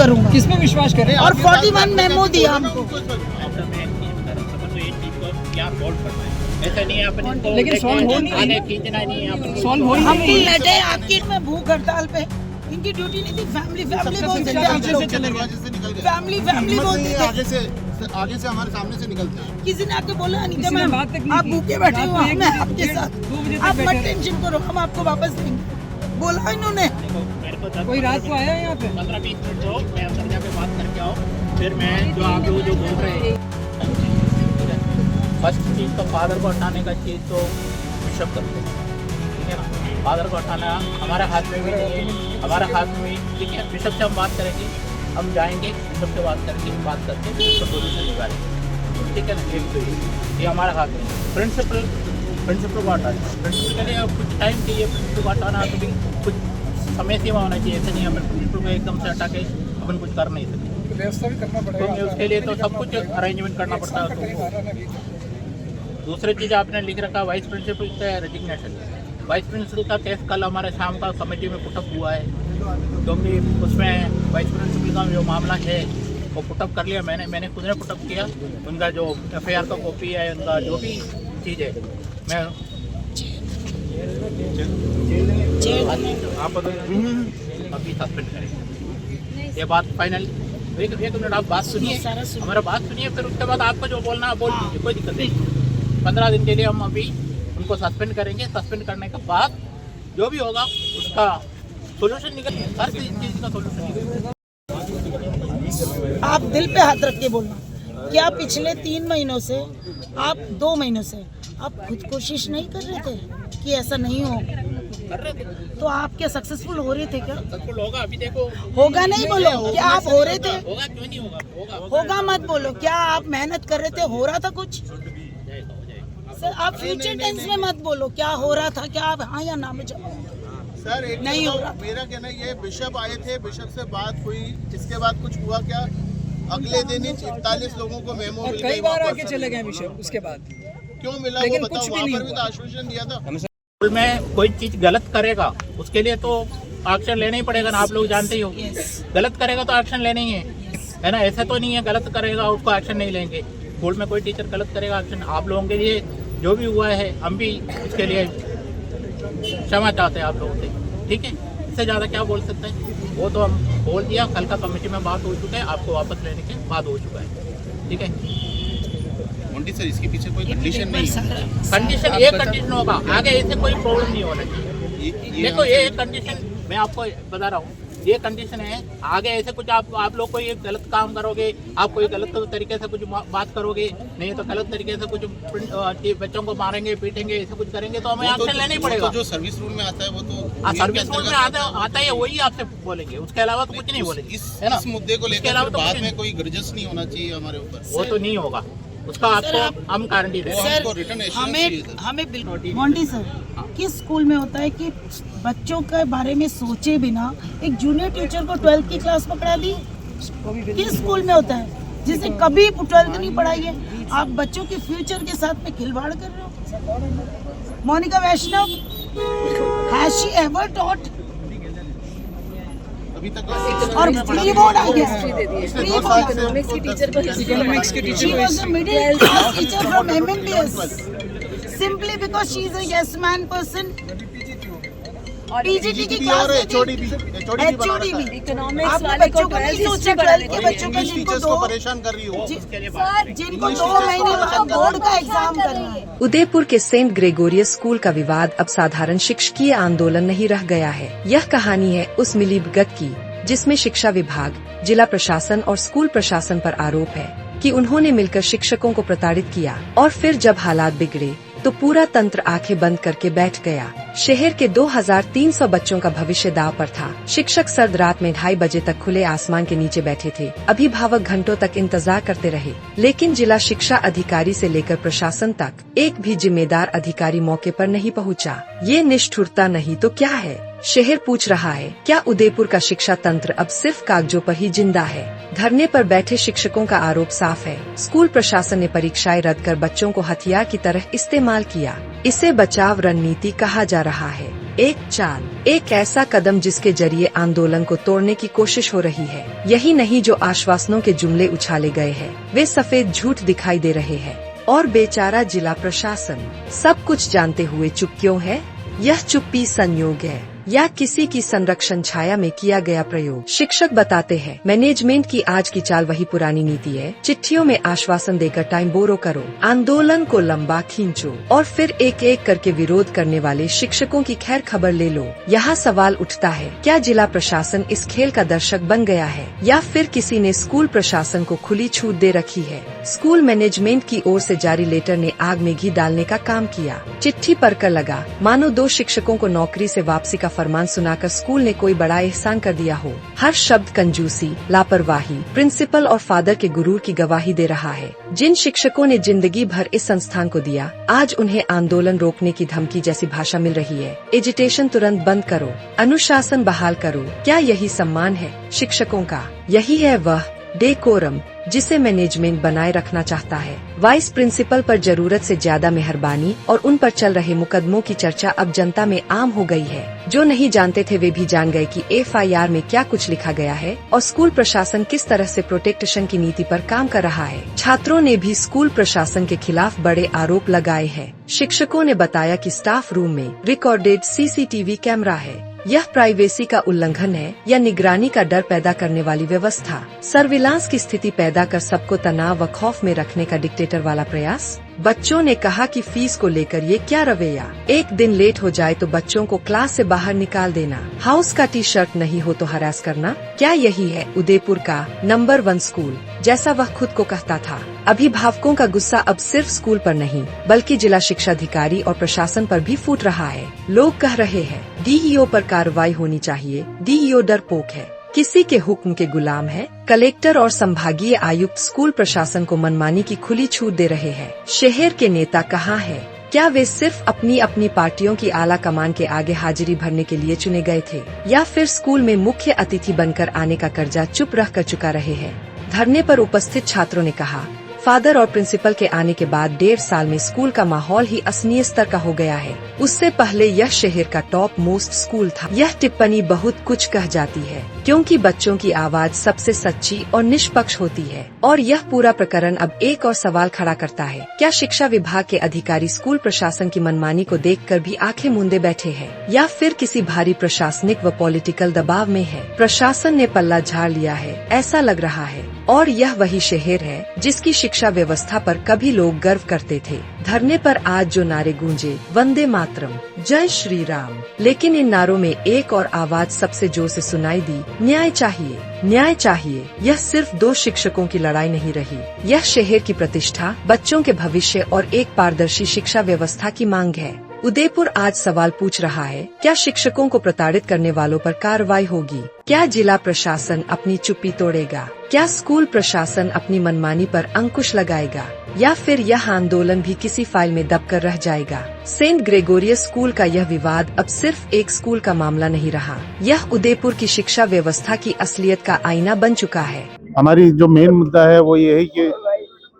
करूंगा। किसमें विश्वास करें? और 41 मेमो दिया हमको। ऐसा नहीं है अपन, लेकिन सॉल्व हो नहीं रही। खींचना नहीं है, सॉल्व हो हम नहीं रही। लटे आपकी में भूख हड़ताल पे, इनकी ड्यूटी नहीं थी। फैमिली बोलते थे आप लोग, फैमिली बोलते थे। आगे से हमारे सामने से निकलते हैं। किसी ने आके बोला अनीता किसी ने मैम बात तक नहीं आप की। भूखे बैठे हो, रात को मैं 1 आपके बजे, साथ, 2 बजे तक आप मत बैठे टेंशन करो, हम आपको वापस देंगे, बोला इन्होंने। मेरे को 10 कोई रात को आया है यहाँ पे? 15-20 मिनट दो, मैं अंदर जाके बात करके आओ, फिर मैं जो आप लोग जो बोल रहे हैं। फर्स्ट चीज़ तो फादर को हटाने का चीज़ तो बिशप करते हैं, ठीक है ना। फादर को हटाना हमारे हाथ में भी नहीं है, हमारे हाथ में, ठीक है। बिशप से हम बात करेंगे, हम जाएंगे बिशप से बात करेंगे, बात करके तो सोल्यूशन निकालेंगे, ठीक है ना। एक तो ये हमारे हाथ में। प्रिंसिपल को हटाना, प्रिंसिपल के लिए अब कुछ टाइम चाहिए। प्रिंसिपल को हटाना तो भी कुछ समय सीमा होना चाहिए, ऐसा नहीं अपन प्रिंसिपल को एकदम से हटा के अपन कुछ कर नहीं सकते। व्यवस्था भी करना पड़ेगा, तो उसके लिए तो सब कुछ अरेंजमेंट करना पड़ता है। तो दूसरी चीज़ आपने लिख रखा वाइस प्रिंसिपल का रेजिग्नेशन। वाइस प्रिंसिपल का केस कल हमारे शाम का कमेटी में पुटअप हुआ है, क्योंकि उसमें वाइस प्रिंसिपल का जो मामला है वो पुटअप कर लिया। मैंने खुद ने पुटअप किया। उनका जो FIR का कॉपी है, उनका जो भी चीज़ है, मैं आप अभी सस्पेंड करेंगे। ये बात फाइनल। एक मिनट आप बात सुनिए, हमारा बात सुनिए, फिर उसके बाद आपको जो बोलना है बोल दीजिए, कोई दिक्कत नहीं। 15 दिन के लिए हम अभी उनको सस्पेंड करेंगे। सस्पेंड करने के बाद जो भी होगा उसका सोल्यूशन निकलेगा, हर चीज़ का सोल्यूशन निकलेगा। आप दिल पे हाथ रख के बोलना, क्या पिछले 3 महीनों से, आप 2 महीनों से आप खुद कोशिश नहीं कर रहे थे कि ऐसा नहीं हो? कर रहे थे तो आप क्या सक्सेसफुल हो रहे थे? क्या सक्सेसफुल होगा? अभी देखो होगा नहीं बोलो, क्या आप हो रहे थे? होगा, क्यों नहीं होगा? होगा मत बोलो, क्या आप मेहनत कर रहे थे? हो रहा था कुछ? सर आप फ्यूचर टेंस में मत बोलो, क्या हो रहा था, क्या आप हाँ या ना में जवाब। सर एक नहीं हो रहा। मेरा कहना ये, बिशप आए थे, बिशप से बात हुई, इसके बाद कुछ हुआ क्या? अगले दिन ही 41 लोगों को मेमो और मिल कई गई बार वापस। आके चले गए विषय उसके बाद। क्यों मिला लेकिन वो कुछ बताओ? भी वहाँ नहीं पर भी तो हुआ। आश्वासन दिया था। स्कूल में कोई चीज़ गलत करेगा उसके लिए तो एक्शन लेना ही पड़ेगा ना, आप लोग जानते ही हो। गलत करेगा तो एक्शन लेना ही है ना। ऐसा तो नहीं है गलत करेगा उसको एक्शन नहीं लेंगे। स्कूल में कोई टीचर गलत करेगा एक्शन आप लोगों के लिए जो भी हुआ है, हम भी इसके लिए क्षमा चाहते हैं आप लोगों से, ठीक है। इससे ज़्यादा क्या बोल सकते हैं? वो तो हम बोल दिया, कल का कमेटी में बात हो चुका है, आपको वापस लेने के बाद हो चुका है, ठीक है। मोंटी सर, इसके पीछे कोई कंडीशन नहीं है। कंडीशन एक कंडीशन होगा, आगे ऐसे कोई प्रॉब्लम नहीं होना चाहिए। देखो ये एक कंडीशन मैं आपको बता रहा हूँ, ये कंडीशन है। आगे ऐसे कुछ आप लोग कोई गलत काम करोगे, आप कोई गलत तरीके से कुछ बात करोगे, नहीं तो गलत तरीके से कुछ बच्चों को मारेंगे पीटेंगे, ऐसे कुछ करेंगे तो हमें एक्शन लेना ही पड़ेगा। जो सर्विस रूल में आता है वो तो सर्विस रूल में आता है, वही आपसे बोलेंगे, उसके अलावा तो कुछ नहीं बोलेंगे, है ना। इस मुद्दे को इसके लेकर अलावा तो बाद कुछ में कोई ग्रजेस नहीं होना चाहिए हमारे ऊपर। वो तो नहीं होगा, उसका आपको हम गारंटी दे रहे हैं। हमको रिटर्न एश्योरेंस चाहिए था। हमें बिल्कुल मोंटी सर, किस स्कूल में होता है कि बच्चों के बारे में सोचे बिना एक जूनियर टीचर को 12th की क्लास पकड़ा दी? किस स्कूल में होता है जिसने कभी 12th नहीं पढ़ाई है? आप बच्चों के फ्यूचर के साथ में खिलवाड़ कर रहे हो। मोनिका वैष्णव, हैज शी एवर टॉट? अभी तक और प्री बोर्ड आ गया, प्री बोर्ड इकोनॉमिक्स के teacher she was a middle class teacher from MMBS simply because she is a yes man person। PGT की क्लास और HOD भी HOD भी इकोनॉमिक्स आपने वाले को बच्चों को नहीं सोचा 12th के बच्चों को इंग्लिश जिनको टीचर्स को परेशान कर रही हो। जिनको 2 महीने बाद बोर्ड का एग्जाम करना है। उदयपुर के सेंट ग्रेगोरियस स्कूल का विवाद अब साधारण शिक्षकीय आंदोलन नहीं रह गया है। यह कहानी है उस मिलीभगत की जिसमें शिक्षा विभाग, जिला प्रशासन और स्कूल प्रशासन पर आरोप है कि उन्होंने मिलकर शिक्षकों को प्रताड़ित किया और फिर जब हालात बिगड़े तो पूरा तंत्र आंखें बंद करके बैठ गया। शहर के 2300 बच्चों का भविष्य दांव पर था। शिक्षक सर्द रात में 2:30 बजे तक खुले आसमान के नीचे बैठे थे। अभिभावक घंटों तक इंतजार करते रहे, लेकिन जिला शिक्षा अधिकारी से लेकर प्रशासन तक एक भी जिम्मेदार अधिकारी मौके पर नहीं पहुंचा। ये निष्ठुरता नहीं तो क्या है? शहर पूछ रहा है, क्या उदयपुर का शिक्षा तंत्र अब सिर्फ कागजों पर ही जिंदा है? धरने पर बैठे शिक्षकों का आरोप साफ है, स्कूल प्रशासन ने परीक्षाएं रद्द कर बच्चों को हथियार की तरह इस्तेमाल किया। इसे बचाव रणनीति कहा जा रहा है। एक चाल, एक ऐसा कदम जिसके जरिए आंदोलन को तोड़ने की कोशिश हो रही है। यही नहीं, जो आश्वासनों के जुमले उछाले गए हैं वे सफेद झूठ दिखाई दे रहे हैं। और बेचारा जिला प्रशासन सब कुछ जानते हुए चुप क्यों है? यह चुप्पी संयोग है या किसी की संरक्षण छाया में किया गया प्रयोग? शिक्षक बताते हैं, मैनेजमेंट की आज की चाल वही पुरानी नीति है। चिट्ठियों में आश्वासन देकर टाइम बोरो करो, आंदोलन को लंबा खींचो और फिर एक एक करके विरोध करने वाले शिक्षकों की खैर खबर ले लो। यहाँ सवाल उठता है, क्या जिला प्रशासन इस खेल का दर्शक बन गया है या फिर किसी ने स्कूल प्रशासन को खुली छूट दे रखी है? स्कूल मैनेजमेंट की ओर से जारी लेटर ने आग में घी डालने का काम किया। चिट्ठी पढ़कर लगा मानो 2 शिक्षकों को नौकरी से वापसी का फरमान सुनाकर स्कूल ने कोई बड़ा एहसान कर दिया हो। हर शब्द कंजूसी, लापरवाही, प्रिंसिपल और फादर के गुरूर की गवाही दे रहा है। जिन शिक्षकों ने जिंदगी भर इस संस्थान को दिया, आज उन्हें आंदोलन रोकने की धमकी जैसी भाषा मिल रही है। एजिटेशन तुरंत बंद करो, अनुशासन बहाल करो। क्या यही सम्मान है शिक्षकों का? यही है वह डेकोरम जिसे मैनेजमेंट बनाए रखना चाहता है। वाइस प्रिंसिपल पर जरूरत से ज्यादा मेहरबानी और उन पर चल रहे मुकदमों की चर्चा अब जनता में आम हो गई है। जो नहीं जानते थे वे भी जान गए कि FIR में क्या कुछ लिखा गया है और स्कूल प्रशासन किस तरह से प्रोटेक्शन की नीति पर काम कर रहा है। छात्रों ने भी स्कूल प्रशासन के खिलाफ बड़े आरोप लगाए हैं। शिक्षकों ने बताया कि स्टाफ रूम में रिकॉर्डेड CCTV कैमरा है। यह प्राइवेसी का उल्लंघन है या निगरानी का डर पैदा करने वाली व्यवस्था? सर्विलांस की स्थिति पैदा कर सबको तनाव व खौफ में रखने का डिक्टेटर वाला प्रयास? बच्चों ने कहा कि फीस को लेकर ये क्या रवैया? एक दिन लेट हो जाए तो बच्चों को क्लास से बाहर निकाल देना, हाउस का T-शर्ट नहीं हो तो हरास करना। क्या यही है उदयपुर का नंबर 1 स्कूल, जैसा वह खुद को कहता था? अभिभावकों का गुस्सा अब सिर्फ स्कूल पर नहीं बल्कि जिला शिक्षा अधिकारी और प्रशासन पर भी फूट रहा है। लोग कह रहे हैं DEO पर कार्रवाई होनी चाहिए। DEO डरपोक है, किसी के हुक्म के गुलाम है। कलेक्टर और संभागीय आयुक्त स्कूल प्रशासन को मनमानी की खुली छूट दे रहे हैं। शहर के नेता कहाँ है? क्या वे सिर्फ अपनी अपनी पार्टियों की आला कमान के आगे हाजिरी भरने के लिए चुने गए थे या फिर स्कूल में मुख्य अतिथि बनकर आने का कर्जा चुप रह कर चुका रहे हैं? धरने पर उपस्थित छात्रों ने कहा, फादर और प्रिंसिपल के आने के बाद 1.5 साल में स्कूल का माहौल ही असनीय स्तर का हो गया है। उससे पहले यह शहर का टॉप मोस्ट स्कूल था। यह टिप्पणी बहुत कुछ कह जाती है क्योंकि बच्चों की आवाज सबसे सच्ची और निष्पक्ष होती है। और यह पूरा प्रकरण अब एक और सवाल खड़ा करता है, क्या शिक्षा विभाग के अधिकारी स्कूल प्रशासन की मनमानी को देखकर भी आंखें मूंदे बैठे हैं या फिर किसी भारी प्रशासनिक व पॉलिटिकल दबाव में है? प्रशासन ने पल्ला झाड़ लिया है ऐसा लग रहा है। और यह वही शहर है जिसकी शिक्षा व्यवस्था पर कभी लोग गर्व करते थे। धरने पर आज जो नारे गूंजे, वंदे मातरम, जय श्री राम, लेकिन इन नारों में एक और आवाज सबसे जोर से सुनाई दी, न्याय चाहिए, न्याय चाहिए। यह सिर्फ 2 शिक्षकों की लड़ाई नहीं रही, यह शहर की प्रतिष्ठा, बच्चों के भविष्य और एक पारदर्शी शिक्षा व्यवस्था की मांग है। उदयपुर आज सवाल पूछ रहा है, क्या शिक्षकों को प्रताड़ित करने वालों पर कार्रवाई होगी? क्या जिला प्रशासन अपनी चुप्पी तोड़ेगा? क्या स्कूल प्रशासन अपनी मनमानी पर अंकुश लगाएगा या फिर यह आंदोलन भी किसी फाइल में दबकर रह जाएगा? सेंट ग्रेगोरियस स्कूल का यह विवाद अब सिर्फ एक स्कूल का मामला नहीं रहा, यह उदयपुर की शिक्षा व्यवस्था की असलियत का आईना बन चुका है। हमारी जो मेन मुद्दा है वो ये है कि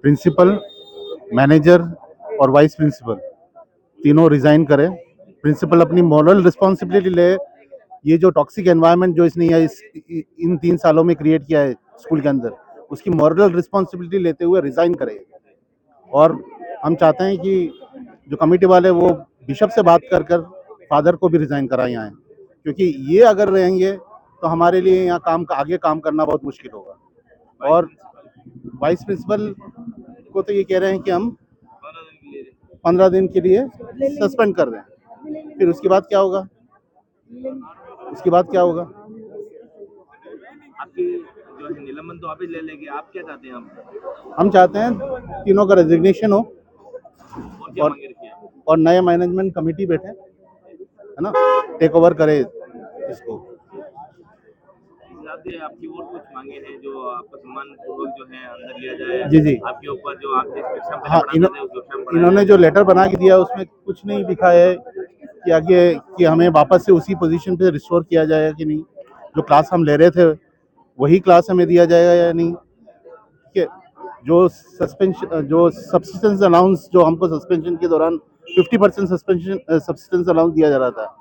प्रिंसिपल, मैनेजर और वाइस प्रिंसिपल तीनों रिजाइन करें। प्रिंसिपल अपनी मॉरल रिस्पॉन्सिबिलिटी ले। ये जो टॉक्सिक एनवायरनमेंट जो इसने इन 3 सालों में क्रिएट किया है स्कूल के अंदर, उसकी मॉरल रिस्पॉन्सिबिलिटी लेते हुए रिजाइन करे। और हम चाहते हैं कि जो कमेटी वाले वो बिशप से बात कर कर फादर को भी रिजाइन कराए आए, क्योंकि ये अगर रहेंगे तो हमारे लिए यहाँ आगे काम करना बहुत मुश्किल होगा। और वाइस प्रिंसिपल को तो ये कह रहे हैं कि हम 15 दिन के लिए सस्पेंड कर रहे हैं, फिर उसके बाद क्या होगा? उसके बाद क्या होगा? आपकी जो है निलंबन तो वापस ले लेंगे, आप क्या चाहते हैं? हम चाहते हैं तीनों का रेजिग्नेशन हो और नया मैनेजमेंट कमेटी बैठे, है ना, टेक ओवर करे इसको। आपकी और कुछ मांगे हैं जो आपका सम्मानपूर्वक जो है अंदर लिया जाए? जी जी, आपके ऊपर जो आप हाँ, इन्होंने जो लेटर बना के दिया उसमें कुछ नहीं लिखा है कि आगे कि हमें वापस से उसी पोजीशन पे रिस्टोर किया जाएगा कि नहीं, जो क्लास हम ले रहे थे वही क्लास हमें दिया जाएगा या नहीं। ठीक है, जो सब्सिस्टेंस अलाउंस जो हमको सस्पेंशन के दौरान 50% सब्सिस्टेंस अलाउंस दिया जा रहा था,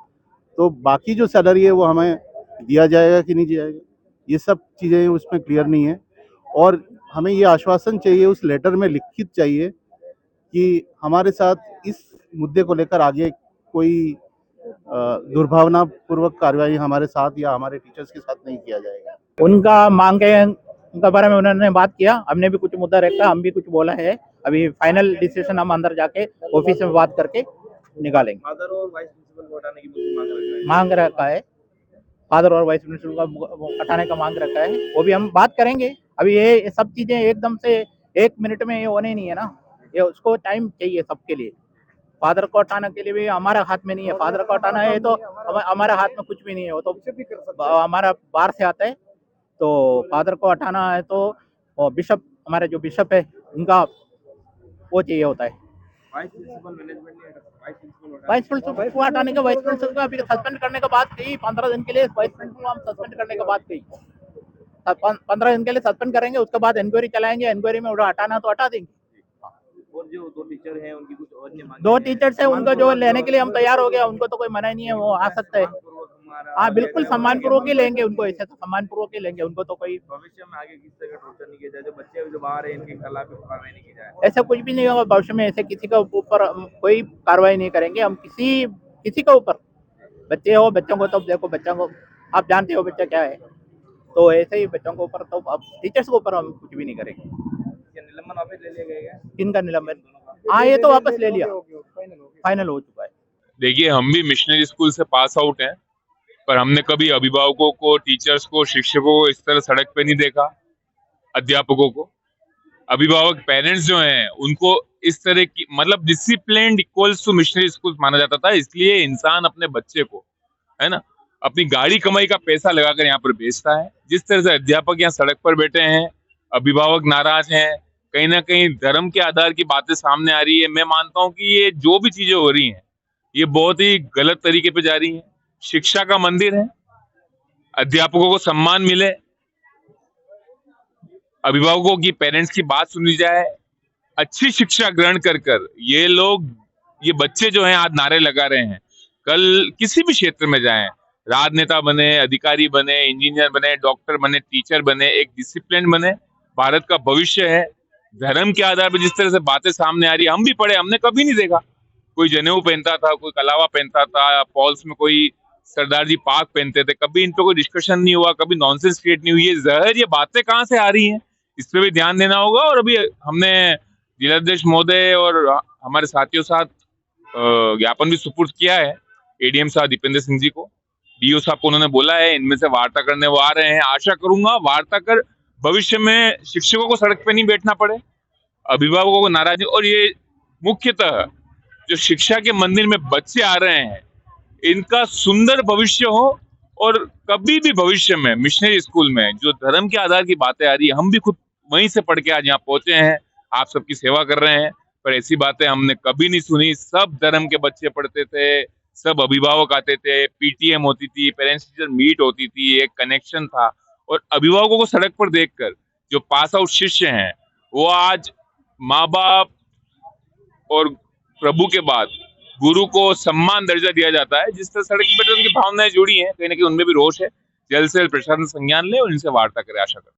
तो बाकी जो सैलरी है वो हमें दिया जाएगा कि नहीं दिया जाएगा, ये सब चीज़ें उसमें क्लियर नहीं है। और हमें ये आश्वासन चाहिए, उस लेटर में लिखित चाहिए कि हमारे साथ इस मुद्दे को लेकर आगे कोई दुर्भावनापूर्वक कार्रवाई हमारे साथ या हमारे टीचर्स के साथ नहीं किया जाएगा। उनका मांगे उनका बारे में उन्होंने बात किया, हमने भी कुछ मुद्दा रखा, हम भी कुछ बोला है। अभी फाइनल डिसीजन हम अंदर जाके ऑफिस में बात करके निकालेंगे। फादर और वाइस प्रिंसिपल को हटाने की मांग रखा है, फादर और वाइस प्रिंसिपल का हटाने का मांग रखा है, वो भी हम बात करेंगे। अभी ये सब चीजें एकदम से 1 मिनट में ये होने नहीं है ना, ये उसको टाइम चाहिए सबके लिए। फादर को हटाने के लिए भी हमारा हाथ में नहीं है, फादर को हटाना है तो हमारे हाथ में कुछ भी नहीं है, वो तो हमारा बाहर से आता है। तो फादर को हटाना है तो बिशप, हमारे जो बिशप है उनका वो चाहिए होता है। वाइस प्रिंसिपल मैनेजमेंट ने वाइस प्रिंसिपल को हटाने का, वाइस प्रिंसिपल को अभी सस्पेंड करने का बात कही 15 दिन के लिए। वाइस प्रिंसिपल को हम सस्पेंड करने का बात कही 15 दिन के लिए सस्पेंड करेंगे, उसके बाद इंक्वायरी चलाएंगे, इंक्वायरी में हटाना तो हटा देंगे। और जो 2 टीचर हैं उनकी कुछ और नहीं मांगे, 2 टीचर्स है उनको जो लेने के लिए हम तैयार हो गया, उनको तो कोई मना ही नहीं है, वो आ सकता है। हाँ बिल्कुल सम्मानपूर्वक ही लेंगे उनको, ऐसे तो सम्मानपूर्वक ही लेंगे उनको, तो कोई भविष्य में आगे किस तरह का टॉर्चर नहीं किया जाए, जो बच्चे जो बाहर हैं इनके खिलाफ भी कार्रवाई नहीं की जाए। ऐसा कुछ भी नहीं होगा भविष्य में, ऐसे किसी का ऊपर कोई कार्रवाई नहीं करेंगे हम, किसी का ऊपर। बच्चे हो, बच्चों को तो देखो, बच्चों को आप जानते हो बच्चा क्या है, तो ऐसे ही बच्चों के ऊपर, तो अब टीचर्स के ऊपर हम कुछ भी नहीं करेंगे। निलंबन वापस ले लिया गया है, इनका निलंबन, हाँ ये तो वापस ले लिया, फाइनल हो चुका है। देखिए, हम भी मिशनरी स्कूल से पास आउट हैं, पर हमने कभी अभिभावकों को, टीचर्स को, शिक्षकों को इस तरह सड़क पे नहीं देखा। अध्यापकों को, अभिभावक पेरेंट्स जो हैं उनको इस तरह की, मतलब discipline equals to missionary school माना जाता था। इसलिए इंसान अपने बच्चे को, है ना, अपनी गाड़ी कमाई का पैसा लगाकर यहाँ पर बेचता है। जिस तरह से अध्यापक यहाँ सड़क पर बैठे हैं, अभिभावक नाराज हैं, कहीं ना कहीं धर्म के आधार की बातें सामने आ रही है। मैं मानता हूँ कि ये जो भी चीजें हो रही हैं ये बहुत ही गलत तरीके पे जा रही हैं। शिक्षा का मंदिर है, अध्यापकों को सम्मान मिले, अभिभावकों की, पेरेंट्स की बात सुनी जाए, अच्छी शिक्षा ग्रहण कर ये लोग, ये बच्चे जो हैं आज नारे लगा रहे हैं, कल किसी भी क्षेत्र में जाएं, राजनेता बने, अधिकारी बने, इंजीनियर बने, डॉक्टर बने, टीचर बने, एक डिसिप्लिन बने। भारत का भविष्य है। धर्म के आधार पर जिस तरह से बातें सामने आ रही है, हम भी पढ़े, हमने कभी नहीं देखा कोई जनेऊ पहनता था, कोई कलावा पहनता था, पॉल्स में कोई सरदार जी पाक पहनते थे, कभी इन पे कोई डिस्कशन नहीं हुआ, कभी नॉनसेंस क्रिएट नहीं हुई। ये जहर, ये बातें कहाँ से आ रही हैं, इस पे भी ध्यान देना होगा। और अभी हमने जिलाध्यक्ष महोदय और हमारे साथियों साथ ज्ञापन भी सुपुर्द किया है एडीएम साहब दीपेंद्र सिंह जी को, डीओ साहब को उन्होंने बोला है, इनमें से वार्ता करने वो आ रहे हैं। आशा करूंगा वार्ता कर भविष्य में शिक्षकों को सड़क पे नहीं बैठना पड़े, अभिभावकों को नाराज। और ये मुख्यतः जो शिक्षा के मंदिर में बच्चे आ रहे हैं, इनका सुंदर भविष्य हो। और कभी भी भविष्य में मिशनरी स्कूल में जो धर्म के आधार की बातें आ रही है, हम भी खुद वहीं से पढ़ के आज यहाँ पहुंचे हैं, आप सबकी सेवा कर रहे हैं, पर ऐसी बातें हमने कभी नहीं सुनी। सब धर्म के बच्चे पढ़ते थे, सब अभिभावक आते थे, पीटीएम होती थी, पेरेंट्स टीचर मीट होती थी, एक कनेक्शन था। और अभिभावकों को सड़क पर देखकर जो पास आउट शिष्य हैं, वो आज माँ बाप और प्रभु के बाद गुरु को सम्मान दर्जा दिया जाता है। जिस तरह सड़क पर उनकी भावनाएं जुड़ी हैं, कहीं ना कहीं उनमें भी रोष है। जल्द से जल्द प्रशासन संज्ञान ले और इनसे वार्ता करे, आशा करते हैं।